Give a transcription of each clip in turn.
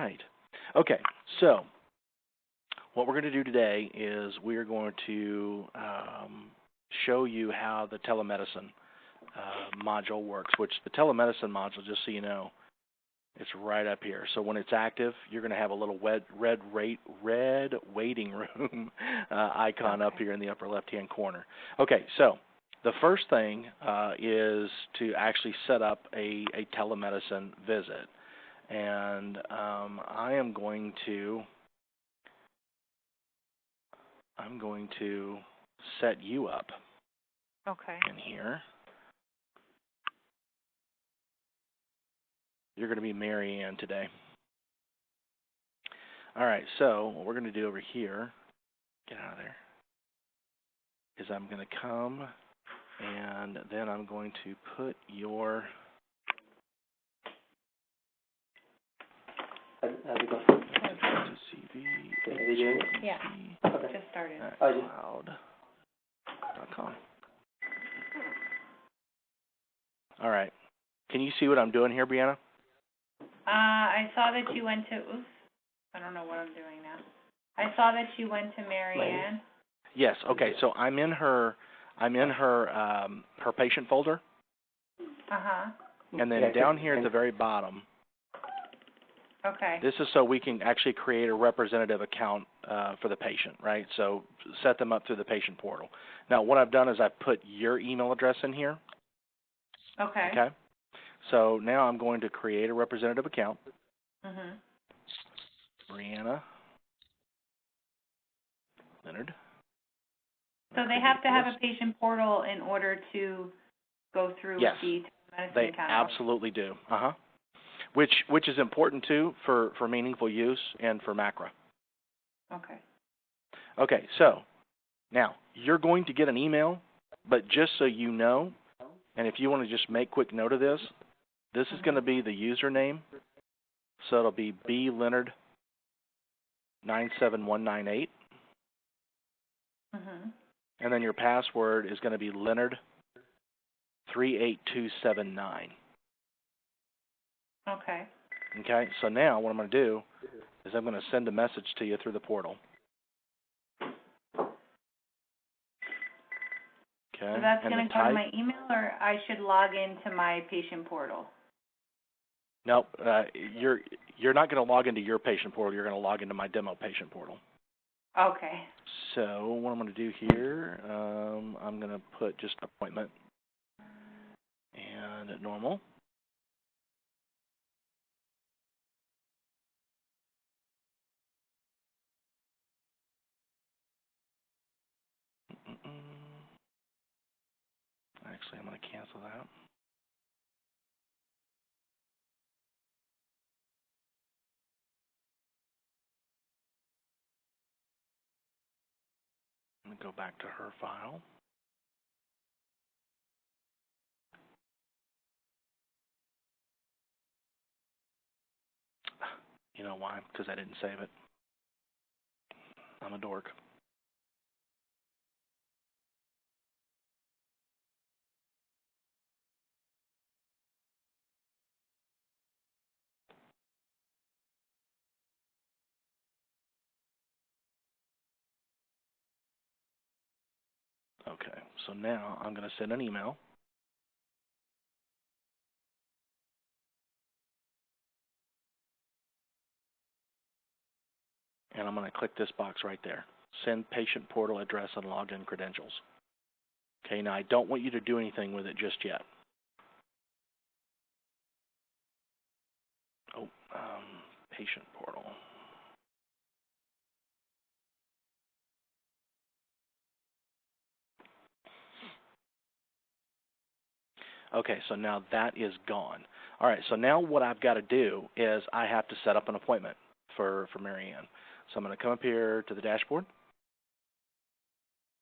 right. Okay, so what we're going to do today is we are going to show you how the telemedicine module works, which the telemedicine module, just so you know, it's right up here. So when it's active, you're going to have a little red waiting room icon up here in the upper left-hand corner. Okay, so the first thing is to actually set up a telemedicine visit. And I'm going to set you up in here. You're going to be Mary Ann today. All right, so what we're going to do over here, get out of there, is I'm going to come and then I'm going to put your... How's it going? Yeah, just started. Cloud.com. All right. Can you see what I'm doing here, Brianna? I saw that you went to, oops, I don't know what I'm doing now. I saw that you went to Mary Ann. Yes, okay, so I'm in her patient folder. Uh-huh. And then down here at the very bottom, this is so we can actually create a representative account for the patient, right? So set them up through the patient portal. Now, what I've done is I've put your email address in here. Okay. So now I'm going to create a representative account. Brianna Leonard. So they have to have a patient portal in order to go through with the telemedicine account? They absolutely do. Which is important too for meaningful use and for MACRA. Okay, so now you're going to get an email, but just so you know, and if you want to just make quick note of this, this is going to be the username. So it'll be bleonard97198. And then your password is going to be Leonard38279. Okay, so now what I'm going to do is I'm going to send a message to you through the portal. Okay. So that's going to go to my email, or I should log into my patient portal? Nope, you're not going to log into your patient portal. You're going to log into my demo patient portal. Okay. So what I'm going to do here, I'm going to put just appointment and normal. Actually, I'm going to cancel that. I'm going to go back to her file. You know why? Because I didn't save it. I'm a dork. Okay, so now I'm going to send an email. And I'm going to click this box right there. Send patient portal address and login credentials. Okay, now I don't want you to do anything with it just yet. Oh, patient portal. Okay, so now that is gone. All right, so now what I've got to do is I have to set up an appointment for Mary Ann. So I'm going to come up here to the dashboard.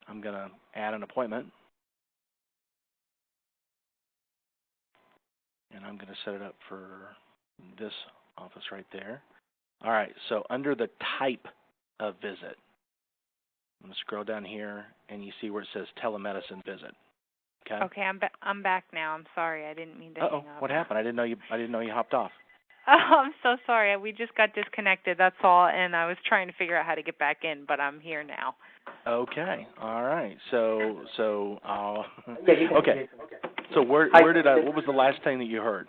I'm going to add an appointment. And I'm going to set it up for this office right there. All right, so under the type of visit, I'm going to scroll down here, and you see where it says telemedicine visit. Okay, I'm back now. I'm sorry, I didn't mean to hang up. What happened? I didn't know you hopped off. I'm so sorry. We just got disconnected, that's all, and I was trying to figure out how to get back in, but I'm here now. Okay. All right. So Yeah, you can. okay. So what was the last thing that you heard?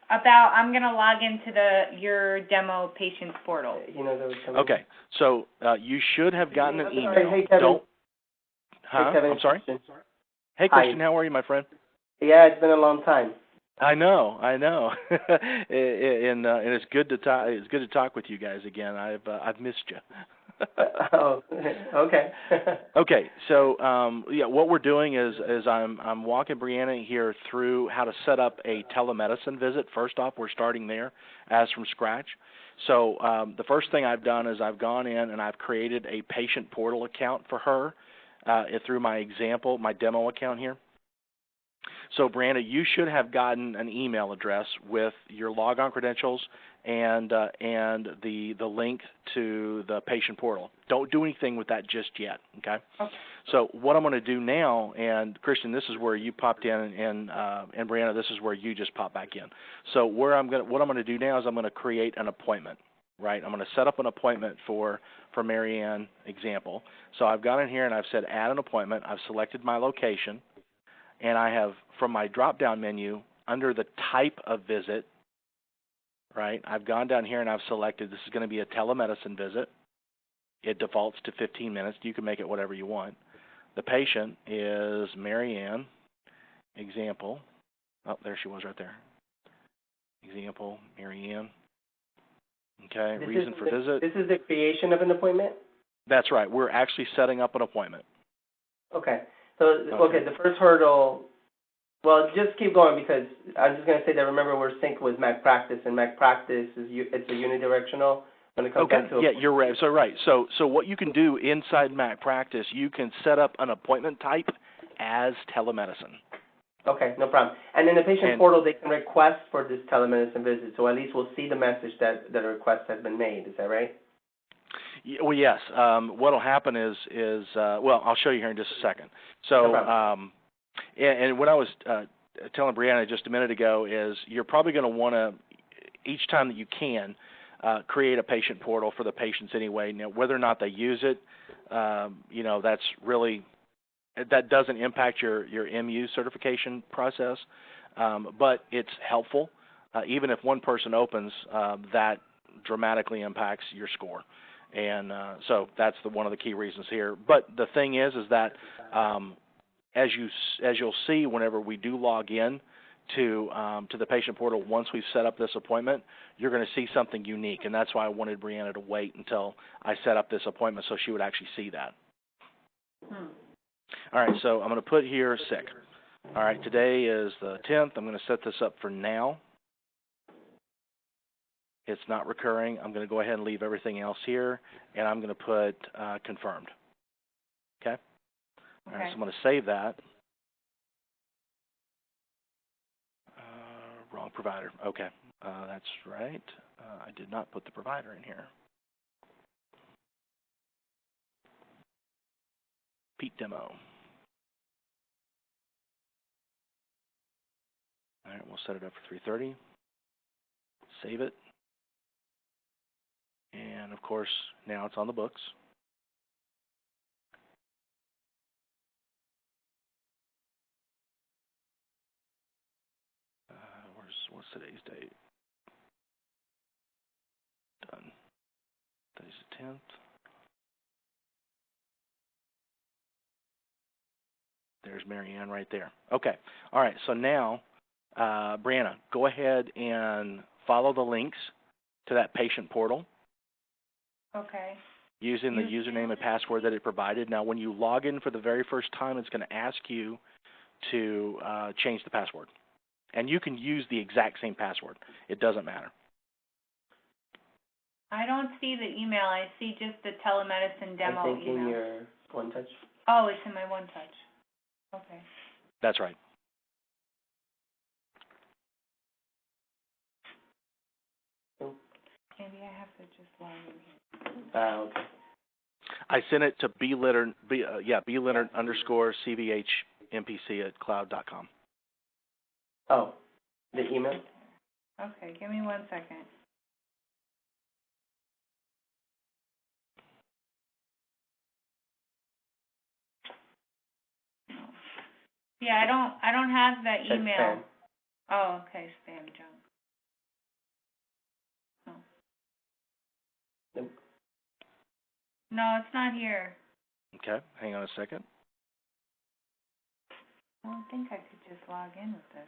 About, I'm going to log into your demo patients portal. You know, there was some. Okay. So you should have gotten an email. Hey, Kevin. Don't. Huh? Hey, Kevin. I'm sorry. Hey, Hi. Christian. How are you, my friend? Yeah, it's been a long time. I know, and it's good to talk. It's good to talk with you guys again. I've missed you. Oh, okay. Okay, so what we're doing is I'm walking Brianna here through how to set up a telemedicine visit. First off, we're starting there as from scratch. So the first thing I've done is I've gone in and I've created a patient portal account for her through my demo account here. So, Brianna, you should have gotten an email address with your logon credentials and the link to the patient portal. Don't do anything with that just yet, okay? Okay. So what I'm going to do now, and Christian, this is where you popped in, and Brianna, this is where you just popped back in. So what I'm going to do now is I'm going to create an appointment, right? I'm going to set up an appointment for Mary Ann example. So I've gone in here and I've said add an appointment. I've selected my location. And I have, from my drop-down menu, under the type of visit, right, I've gone down here and I've selected this is going to be a telemedicine visit. It defaults to 15 minutes. You can make it whatever you want. The patient is Mary Ann, example. Oh, there she was right there. Example, Mary Ann. Okay, reason for visit. This is the creation of an appointment? That's right. We're actually setting up an appointment. Okay. So, okay, the first hurdle, well, just keep going because I'm just going to say that, remember, we're synced with MacPractice, and MacPractice, it's a unidirectional when it comes down to you're right. So what you can do inside MacPractice, you can set up an appointment type as telemedicine. Okay, no problem. And in the patient portal, they can request for this telemedicine visit, so at least we'll see the message that a request has been made. Is that right? Well, yes. What will happen is I'll show you here in just a second. So, and what I was telling Brianna just a minute ago is you're probably going to want to, each time that you can, create a patient portal for the patients anyway. Now, whether or not they use it, that's really, that doesn't impact your MU certification process, but it's helpful. Even if one person opens, that dramatically impacts your score. And so that's one of the key reasons here. But the thing is that as you'll see, whenever we do log in to the patient portal, once we've set up this appointment, you're going to see something unique, and that's why I wanted Brianna to wait until I set up this appointment so she would actually see that. All right, so I'm going to put here sick. All right, today is the 10th. I'm going to set this up for now. It's not recurring. I'm going to go ahead and leave everything else here, and I'm going to put confirmed. Okay? All right, so I'm going to save that. Wrong provider. Okay, that's right. I did not put the provider in here. Pete demo. All right, we'll set it up for 3:30. Save it. And, of course, now it's on the books. What's today's date? Done. Today's the 10th. There's Mary Ann right there. Okay. All right, so now, Brianna, go ahead and follow the links to that patient portal. Okay. Using the username and password that it provided. Now, when you log in for the very first time, it's going to ask you to change the password. And you can use the exact same password. It doesn't matter. I don't see the email. I see just the telemedicine demo email. I think in your OneTouch. Oh, it's in my OneTouch. Okay. That's right. Maybe I have to just log in here. Okay. I sent it to bleonard_CVHMPC@cloud.com. Oh, the email? Okay, give me 1 second. Yeah, I don't have that Check email. spam. Oh, okay, spam junk. Oh. Nope. No, it's not here. Okay, hang on a second. I don't think I could just log in with this.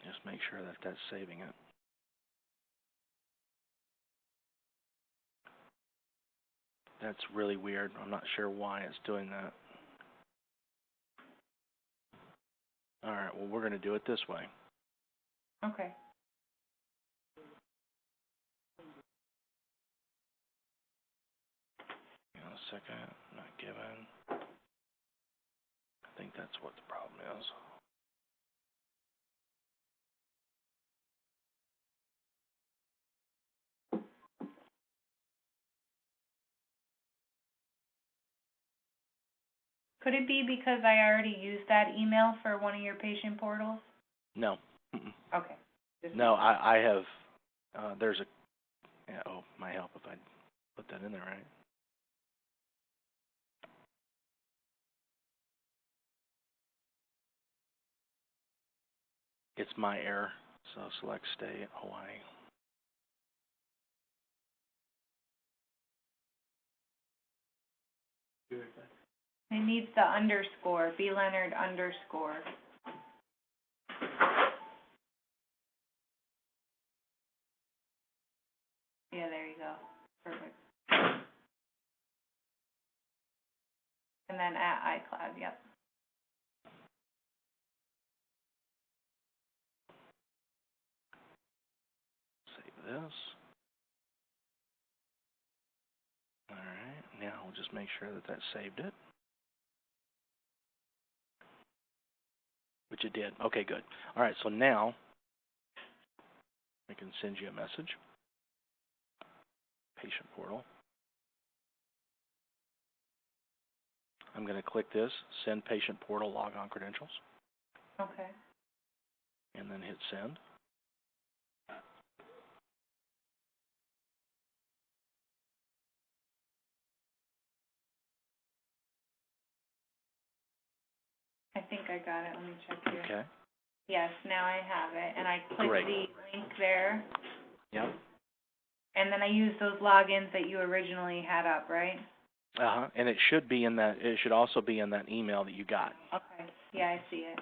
Just make sure that that's saving it. That's really weird. I'm not sure why it's doing that. All right, well, we're going to do it this way. Okay. Hang on a second. Not given. I think that's what the problem is. Could it be because I already used that email for one of your patient portals? No. Mm-mm. Okay. No, I have, there's a, yeah, oh, might help if I put that in there, right? It's my error, so select state, Hawaii. It needs the underscore, B. Leonard underscore. Yeah, there you go. Perfect. And then at iCloud, yep. Save this. All right, now we'll just make sure that that saved it. Which it did. Okay, good. All right, so now I can send you a message. Patient portal. I'm going to click this, send patient portal logon credentials, Okay. and then hit send. I think I got it. Let me check here. Okay. Yes, now I have it. And I click Great. the link there. Yep. And then I use those logins that you originally had up, right? Uh-huh. And it should be in that, it should also be in that email that you got. Okay. Yeah, I see it.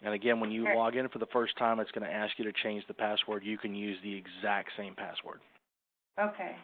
And again, when you Sure. log in for the first time, it's going to ask you to change the password. You can use the exact same password. Okay.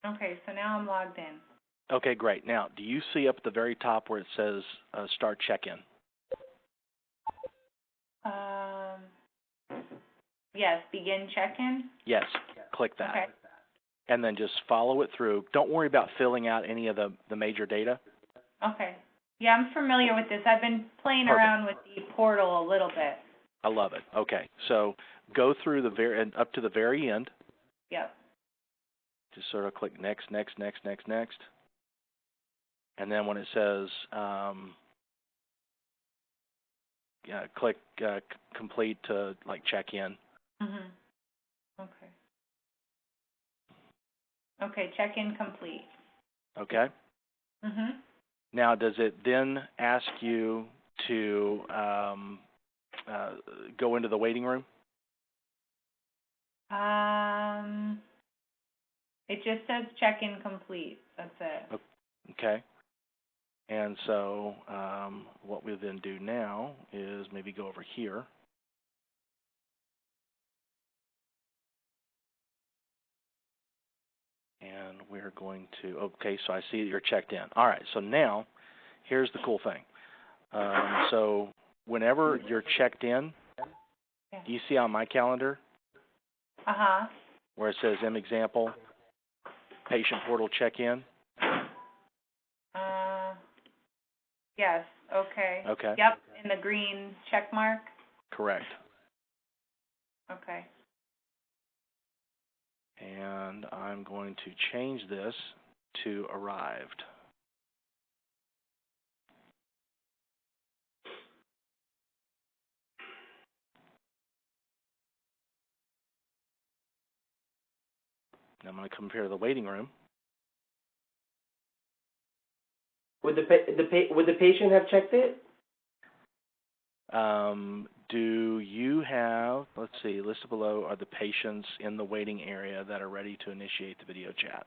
Okay, so now I'm logged in. Okay, great. Now, do you see up at the very top where it says start check-in? Yes, begin check-in. Yes. Click that. Okay. And then just follow it through. Don't worry about filling out any of the major data. Okay. Yeah, I'm familiar with this. I've been playing Perfect. around with the portal a little bit. I love it. Okay, so go through and up to the very end. Yep. Just sort of click next, next, next, next, next. And then when it says click complete to like check in. Mhm. Okay. Okay, check-in complete. Okay. Mhm. Now, does it then ask you to go into the waiting room? It just says check-in complete. That's it. Okay. And so what we then do now is maybe go over here. And we're going to, okay, so I see that you're checked in. All right, so now, here's the cool thing. So whenever you're checked in, do you see on my calendar where it says example, patient portal check-in? Yes, okay. Okay. Yep, in the green check mark? Correct. Okay. And I'm going to change this to arrived. Now I'm going to compare the waiting room. Would the patient have checked it? Do you have, let's see, listed below are the patients in the waiting area that are ready to initiate the video chat.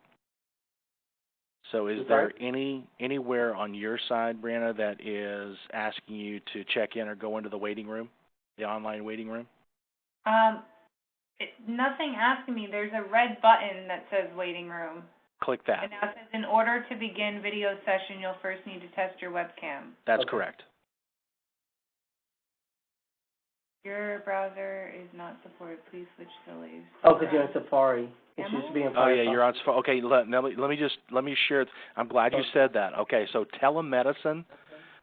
So is there anywhere on your side, Brianna, that is asking you to check in or go into the waiting room, the online waiting room? Nothing asking me. There's a red button that says waiting room. Click that. And now it says, in order to begin video session, you'll first need to test your webcam. That's correct. Your browser is not supported. Please switch to latest. Oh, because you're on Safari. It used to be in Firefox. Oh yeah, you're on Safari. Okay, let me share. I'm glad you said that. Okay, so telemedicine,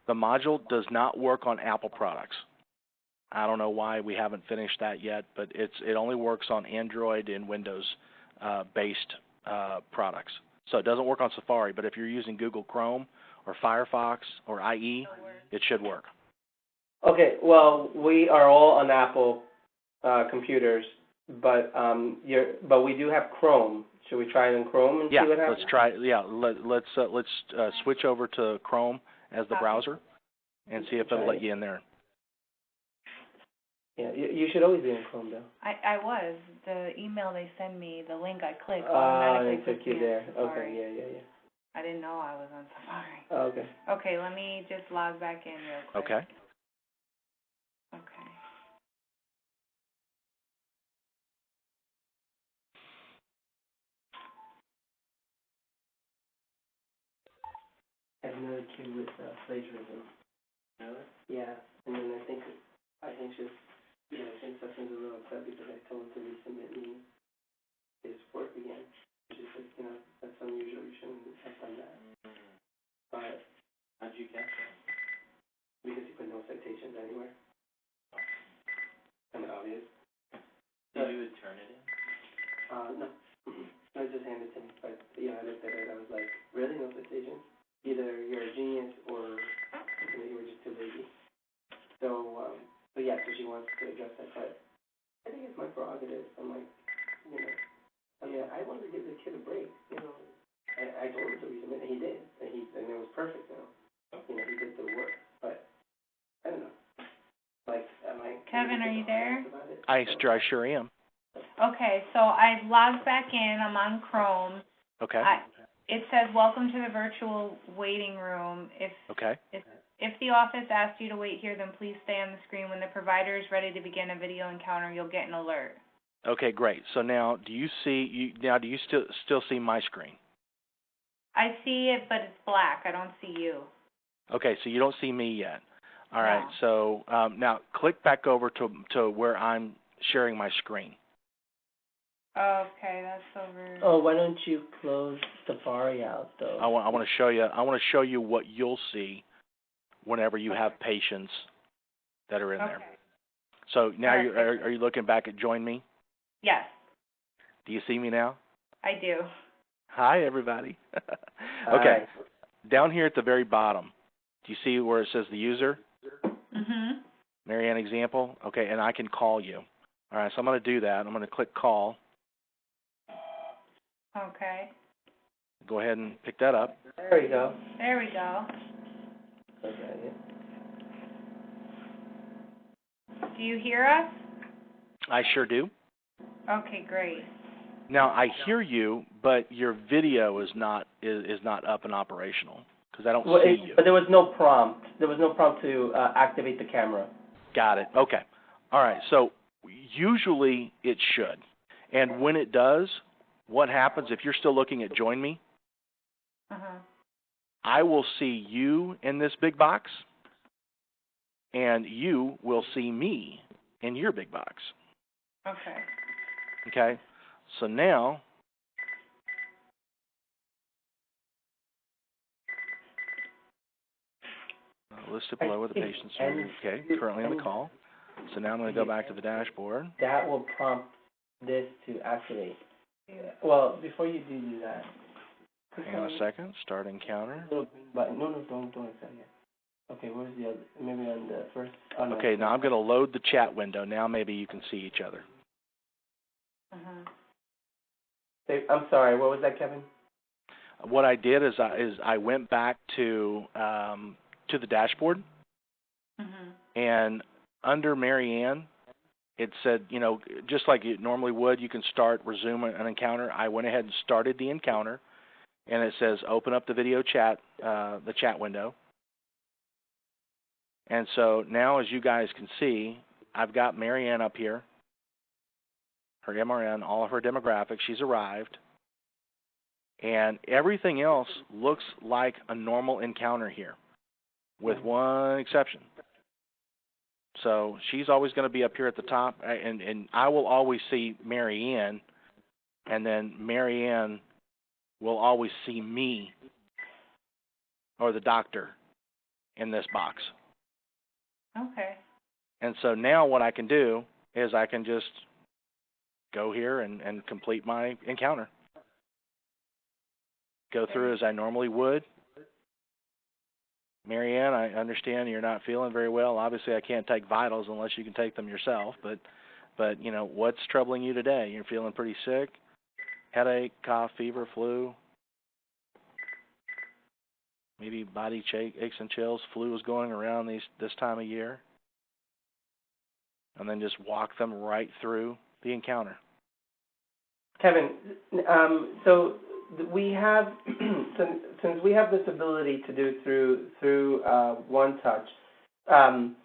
the module does not work on Apple products. I don't know why we haven't finished that yet, but it only works on Android and Windows based products. So it doesn't work on Safari, but if you're using Google Chrome or Firefox or IE, it should work. Okay, well, we are all on Apple computers, but we do have Chrome. Should we try it in Chrome and see what happens? Let's try. Yeah, let's switch over to Chrome as the browser and see if it'll let you in there. Yeah, you should always be in Chrome, though. I was. The email they send me, the link I click automatically took you there. Okay, yeah. I didn't know I was on Safari. Oh, okay. Okay, let me just log back in real quick. Okay. Okay. I have another kid with plagiarism. Really? Yeah, and then I think she's, I think Justin's a little upset because I told him to resubmit me his work again. She said, that's unusual. You shouldn't have done that. But how'd you catch that? Because he put no citations anywhere. Kind of obvious. So you would turn it in? No. I just handed it to me. But I looked at it. I was like, really, no citations? Either you're a genius or you were just too lazy. So she wants to address that. But I think it's my prerogative. I'm like, I wanted to give the kid a break. I told him to resubmit, and he did, and it was perfect. He did the work. But I don't know. Kevin, are you there? I sure am. Okay, so I've logged back in. I'm on Chrome. Okay. It says, welcome to the virtual waiting room. If the office asks you to wait here, then please stay on the screen. When the provider is ready to begin a video encounter, you'll get an alert. Okay, great. So now, do you still see my screen? I see it, but it's black. I don't see you. Okay, so you don't see me yet. All right. So now click back over to where I'm sharing my screen. Okay, that's over. Oh, why don't you close Safari out though? I want to show you what you'll see whenever you have patients that are in there. So now are you looking back at Join Me? Yes. Do you see me now? I do. Hi, everybody. Okay. Down here at the very bottom, do you see where it says the user? Mhm. Marianne example? Okay, and I can call you. All right, so I'm going to do that. I'm going to click call. Okay. Go ahead and pick that up. There we go. There we go. Okay. Do you hear us? I sure do. Okay, great. Now I hear you, but your video is not up and operational because I don't see you. But there was no prompt. There was no prompt to activate the camera. Got it. Okay. All right. So usually it should, and when it does, what happens if you're still looking at Join Me? I will see you in this big box, and you will see me in your big box. Okay. Okay? So now, listed below with the patient's okay, currently on the call. So now I'm going to go back to the dashboard. That will prompt this to activate. Well, before you do that, hang on a second. Start encounter. But no, don't accept yet. Okay, where's the other? Maybe on the first. Okay, now I'm going to load the chat window. Now maybe you can see each other. I'm sorry. What was that, Kevin? What I did is I went back to the dashboard, and under Marianne, it said, you know, just like it normally would, you can start, resume an encounter. I went ahead and started the encounter, and it says open up the video chat, the chat window. And so now, as you guys can see, I've got Marianne up here, her MRN, all of her demographics. She's arrived. And everything else looks like a normal encounter here, with one exception. So she's always going to be up here at the top, and I will always see Marianne, and then Marianne will always see me or the doctor in this box. Okay. And so now what I can do is I can just go here and complete my encounter. Go through as I normally would. Marianne, I understand you're not feeling very well. Obviously, I can't take vitals unless you can take them yourself. But you know, what's troubling you today? You're feeling pretty sick? Headache, cough, fever, flu? Maybe body aches and chills. Flu is going around this time of year. And then just walk them right through the encounter. Kevin, so we have, since we have this ability to do through OneTouch, I'm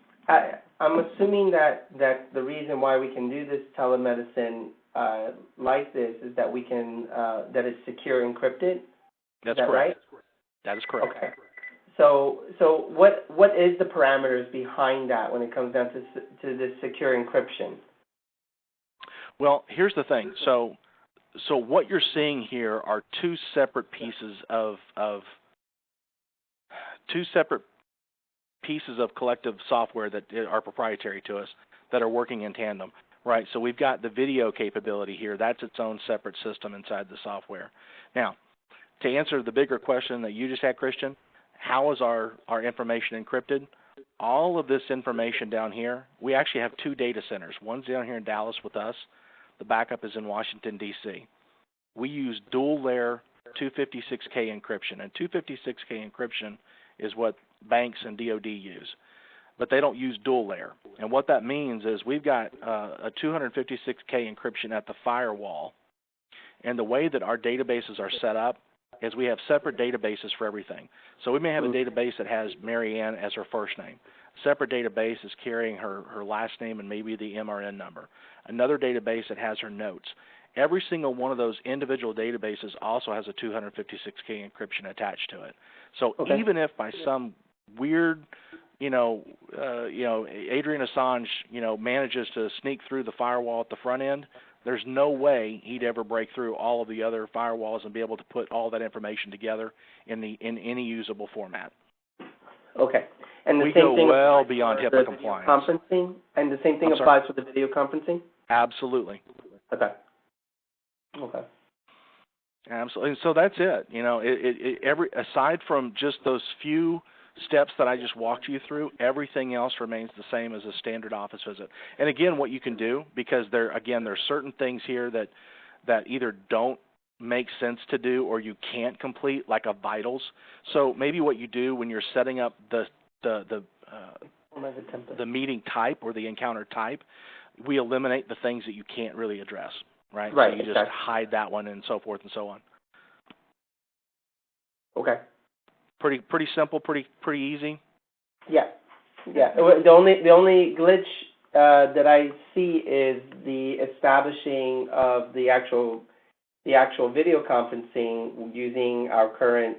assuming that the reason why we can do this telemedicine like this is that we can that it's secure encrypted. That's correct. Right? That is correct. Okay. So what is the parameters behind that when it comes down to this secure encryption? Well, here's the thing. So what you're seeing here are two separate pieces of collective software that are proprietary to us that are working in tandem, right? So we've got the video capability here. That's its own separate system inside the software. Now, to answer the bigger question that you just had, Christian, how is our information encrypted? All of this information down here, we actually have two data centers. One's down here in Dallas with us. The backup is in Washington, D.C. We use dual-layer 256K encryption, and 256K encryption is what banks and DoD use. But they don't use dual-layer. And what that means is we've got a 256K encryption at the firewall, and the way that our databases are set up is we have separate databases for everything. So we may have a database that has Marianne as her first name. A separate database is carrying her last name and maybe the MRN number. Another database that has her notes. Every single one of those individual databases also has a 256K encryption attached to it. So even if by some weird, Adrian Assange, manages to sneak through the firewall at the front end, there's no way he'd ever break through all of the other firewalls and be able to put all that information together in any usable format. Okay. And we go well beyond HIPAA compliance. Conferencing, and the same thing applies for the video conferencing? Absolutely. Okay. Absolutely. And so that's it. Aside from just those few steps that I just walked you through, everything else remains the same as a standard office visit. And again, what you can do, because there's certain things here that either don't make sense to do or you can't complete, like a vitals. So maybe what you do when you're setting up the the meeting type or the encounter type, we eliminate the things that you can't really address, right? Right. So you just hide that one and so forth and so on. Okay. Pretty simple, pretty easy. Yeah. Yeah. The only glitch that I see is the establishing of the actual video conferencing using our current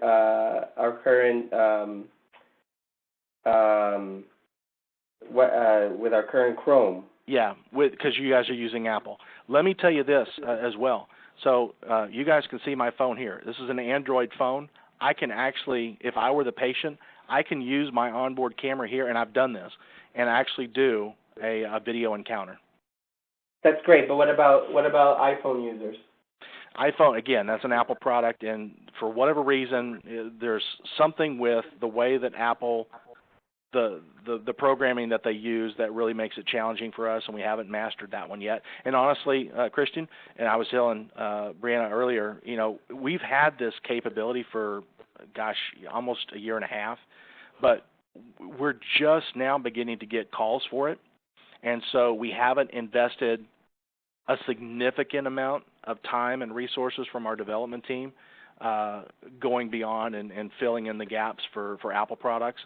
with our current Chrome. Yeah, because you guys are using Apple. Let me tell you this as well. So you guys can see my phone here. This is an Android phone. I can actually, if I were the patient, I can use my onboard camera here, and I've done this, and actually do a video encounter. That's great, but what about iPhone users? iPhone, again, that's an Apple product, and for whatever reason, there's something with the way that Apple, the programming that they use that really makes it challenging for us, and we haven't mastered that one yet. And honestly, Christian, and I was telling Brianna earlier, we've had this capability for, almost a year and a half, but we're just now beginning to get calls for it, and so we haven't invested a significant amount of time and resources from our development team going beyond and filling in the gaps for Apple products.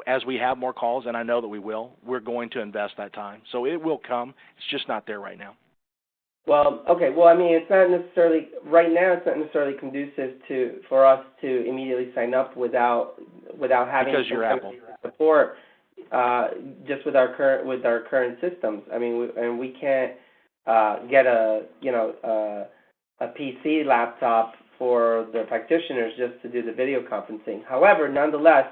As we have more calls, and I know that we will, we're going to invest that time. So it will come. It's just not there right now. Well, okay. Well, I mean, it's not necessarily right now. It's not necessarily conducive for us to immediately sign up without having because you're Apple support. Just with our current systems. I mean, we can't get a PC laptop for the practitioners just to do the video conferencing. However, nonetheless,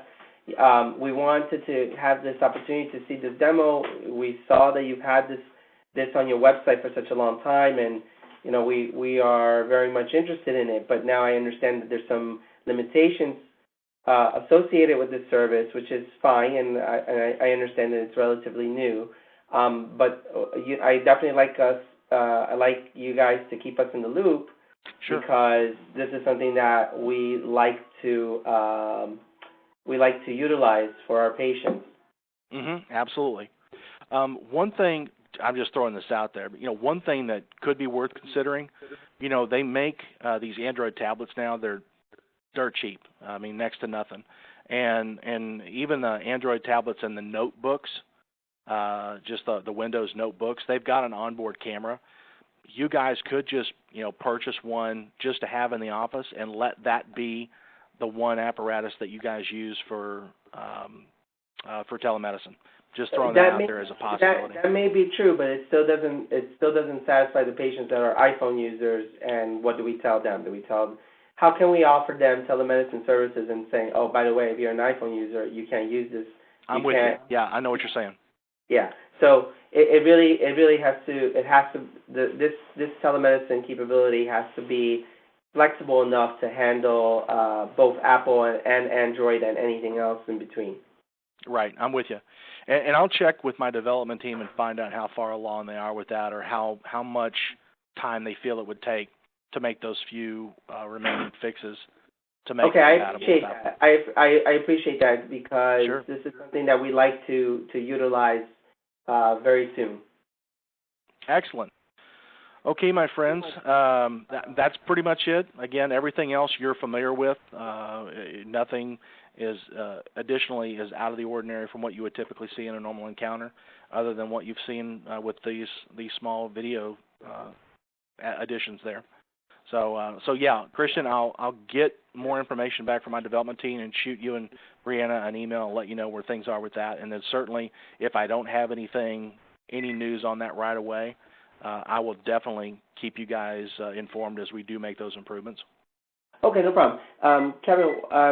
we wanted to have this opportunity to see this demo. We saw that you've had this on your website for such a long time, and we are very much interested in it. But now I understand that there's some limitations associated with this service, which is fine, and I understand that it's relatively new. But I definitely I like you guys to keep us in the loop. Sure. Because this is something that we like to utilize for our patients. Absolutely. One thing, I'm just throwing this out there, but one thing that could be worth considering, they make these Android tablets now. They're dirt cheap. I mean, next to nothing. And even the Android tablets and the notebooks, just the Windows notebooks, they've got an onboard camera. You guys could just, purchase one just to have in the office and let that be the one apparatus that you guys use for telemedicine. Just throwing that out there as a possibility. That may be true, but it still doesn't satisfy the patients that are iPhone users. And what do we tell them? How can we offer them telemedicine services and saying, oh, by the way, if you're an iPhone user, you can't use this. I'm with you. Yeah, I know what you're saying. Yeah. So it really has to this telemedicine capability has to be flexible enough to handle both Apple and Android and anything else in between. Right, I'm with you. And I'll check with my development team and find out how far along they are with that, or how much time they feel it would take to make those few remaining fixes to make it compatible. Okay, I appreciate that. I appreciate that because Sure. This is something that we like to utilize very soon. Excellent. Okay, my friends, that's pretty much it. Again, everything else you're familiar with. Nothing is additionally is out of the ordinary from what you would typically see in a normal encounter, other than what you've seen with these small video additions there. So yeah, Christian, I'll get more information back from my development team and shoot you and Brianna an email and let you know where things are with that. And then certainly, if I don't have any news on that right away, I will definitely keep you guys informed as we do make those improvements. Okay, no problem. Kevin,